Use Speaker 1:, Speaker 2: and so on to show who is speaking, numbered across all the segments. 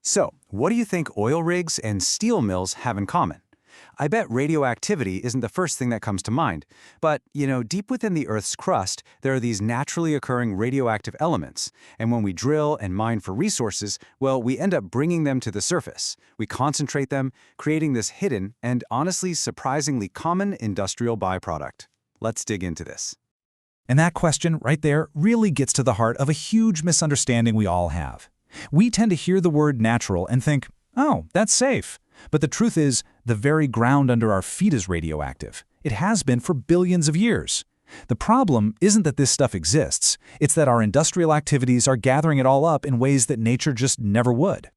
Speaker 1: So, what do you think oil rigs and steel mills have in common? I bet radioactivity isn't the first thing that comes to mind, but, deep within the Earth's crust, there are these naturally occurring radioactive elements, and when we drill and mine for resources, well, we end up bringing them to the surface. We concentrate them, creating this hidden and honestly surprisingly common industrial byproduct. Let's dig into this.
Speaker 2: And that question right there really gets to the heart of a huge misunderstanding we all have. We tend to hear the word natural and think, oh, that's safe. But the truth is, the very ground under our feet is radioactive. It has been for billions of years. The problem isn't that this stuff exists, it's that our industrial activities are gathering it all up in ways that nature just never would.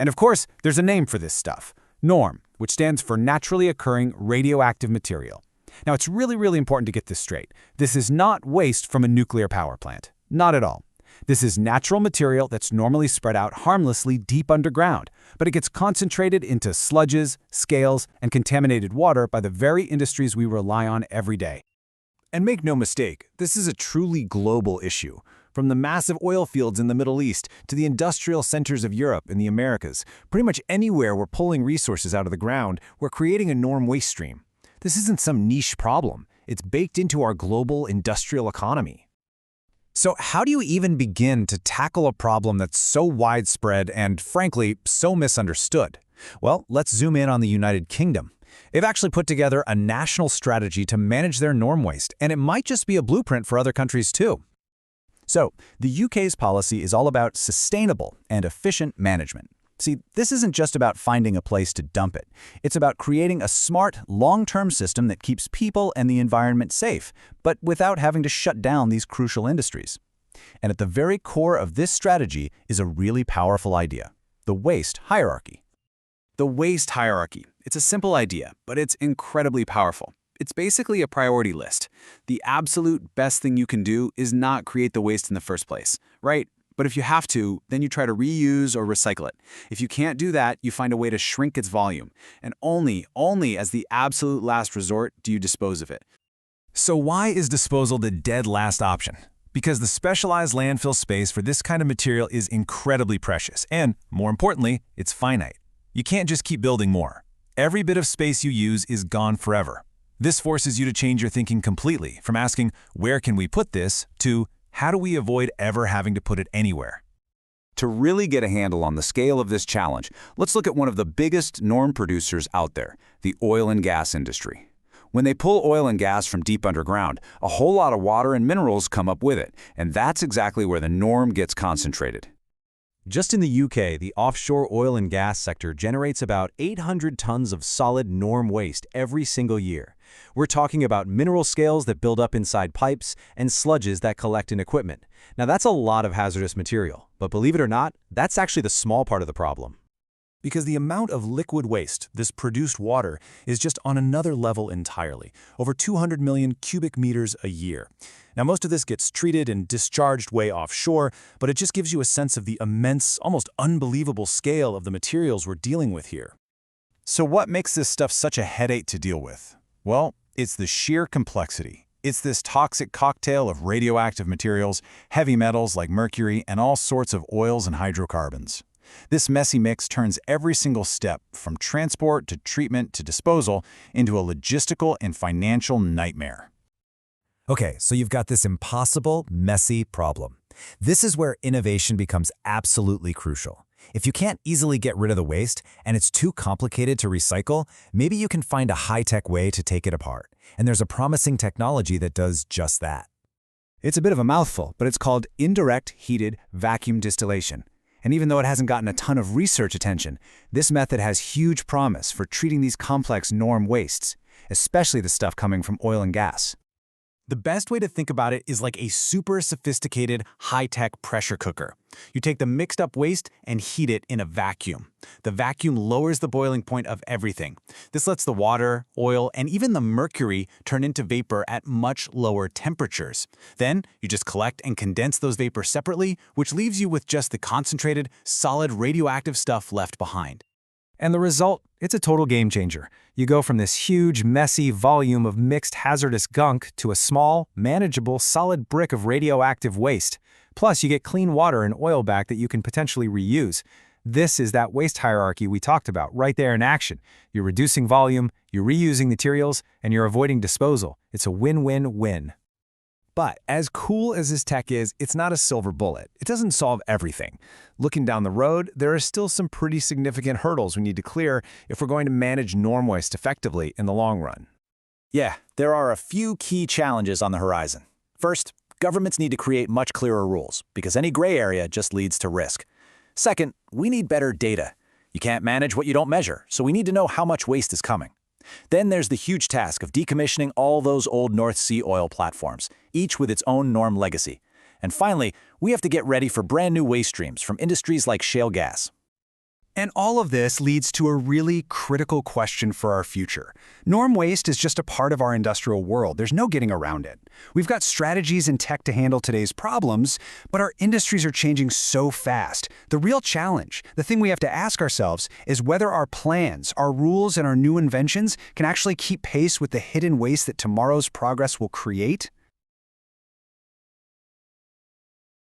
Speaker 1: And of course, there's a name for this stuff, NORM, which stands for Naturally Occurring Radioactive Material. Now, it's really important to get this straight. This is not waste from a nuclear power plant. Not at all. This is natural material that's normally spread out harmlessly deep underground, but it gets concentrated into sludges, scales, and contaminated water by the very industries we rely on every day. And make no mistake, this is a truly global issue. From the massive oil fields in the Middle East to the industrial centers of Europe and the Americas, pretty much anywhere we're pulling resources out of the ground, we're creating a NORM waste stream. This isn't some niche problem. It's baked into our global industrial economy. So how do you even begin to tackle a problem that's so widespread and, frankly, so misunderstood? Well, let's zoom in on the United Kingdom. They've actually put together a national strategy to manage their NORM waste, and it might just be a blueprint for other countries too. So, the UK's policy is all about sustainable and efficient management. See, this isn't just about finding a place to dump it. It's about creating a smart, long-term system that keeps people and the environment safe, but without having to shut down these crucial industries. And at the very core of this strategy is a really powerful idea: the waste hierarchy. The waste hierarchy. It's a simple idea, but it's incredibly powerful. It's basically a priority list. The absolute best thing you can do is not create the waste in the first place, right? But if you have to, then you try to reuse or recycle it. If you can't do that, you find a way to shrink its volume. And only as the absolute last resort do you dispose of it. So why is disposal the dead last option? Because the specialized landfill space for this kind of material is incredibly precious, and, more importantly, it's finite. You can't just keep building more. Every bit of space you use is gone forever. This forces you to change your thinking completely, from asking, where can we put this, to how do we avoid ever having to put it anywhere? To really get a handle on the scale of this challenge, let's look at one of the biggest NORM producers out there, the oil and gas industry. When they pull oil and gas from deep underground, a whole lot of water and minerals come up with it, and that's exactly where the NORM gets concentrated. Just in the UK, the offshore oil and gas sector generates about 800 tons of solid NORM waste every single year. We're talking about mineral scales that build up inside pipes and sludges that collect in equipment. Now that's a lot of hazardous material, but believe it or not, that's actually the small part of the problem. Because the amount of liquid waste, this produced water, is just on another level entirely, over 200 million cubic meters a year. Now most of this gets treated and discharged way offshore, but it just gives you a sense of the immense, almost unbelievable scale of the materials we're dealing with here. So what makes this stuff such a headache to deal with? Well, it's the sheer complexity. It's this toxic cocktail of radioactive materials, heavy metals like mercury, and all sorts of oils and hydrocarbons. This messy mix turns every single step, from transport to treatment to disposal, into a logistical and financial nightmare. Okay, so you've got this impossible, messy problem. This is where innovation becomes absolutely crucial. If you can't easily get rid of the waste, and it's too complicated to recycle, maybe you can find a high-tech way to take it apart. And there's a promising technology that does just that. It's a bit of a mouthful, but it's called indirect heated vacuum distillation. And even though it hasn't gotten a ton of research attention, this method has huge promise for treating these complex NORM wastes, especially the stuff coming from oil and gas. The best way to think about it is like a super sophisticated, high-tech pressure cooker. You take the mixed-up waste and heat it in a vacuum. The vacuum lowers the boiling point of everything. This lets the water, oil, and even the mercury turn into vapor at much lower temperatures. Then, you just collect and condense those vapors separately, which leaves you with just the concentrated, solid radioactive stuff left behind. And the result? It's a total game changer. You go from this huge, messy volume of mixed hazardous gunk to a small, manageable, solid brick of radioactive waste. Plus, you get clean water and oil back that you can potentially reuse. This is that waste hierarchy we talked about right there in action. You're reducing volume, you're reusing materials, and you're avoiding disposal. It's a win-win-win. But as cool as this tech is, it's not a silver bullet. It doesn't solve everything. Looking down the road, there are still some pretty significant hurdles we need to clear if we're going to manage norm waste effectively in the long run.
Speaker 2: Yeah, there are a few key challenges on the horizon. First, governments need to create much clearer rules, because any gray area just leads to risk. Second, we need better data. You can't manage what you don't measure, so we need to know how much waste is coming. Then there's the huge task of decommissioning all those old North Sea oil platforms, each with its own norm legacy. And finally, we have to get ready for brand new waste streams from industries like shale gas.
Speaker 1: And all of this leads to a really critical question for our future. Norm waste is just a part of our industrial world. There's no getting around it. We've got strategies and tech to handle today's problems, but our industries are changing so fast. The real challenge, the thing we have to ask ourselves, is whether our plans, our rules, and our new inventions can actually keep pace with the hidden waste that tomorrow's progress will create.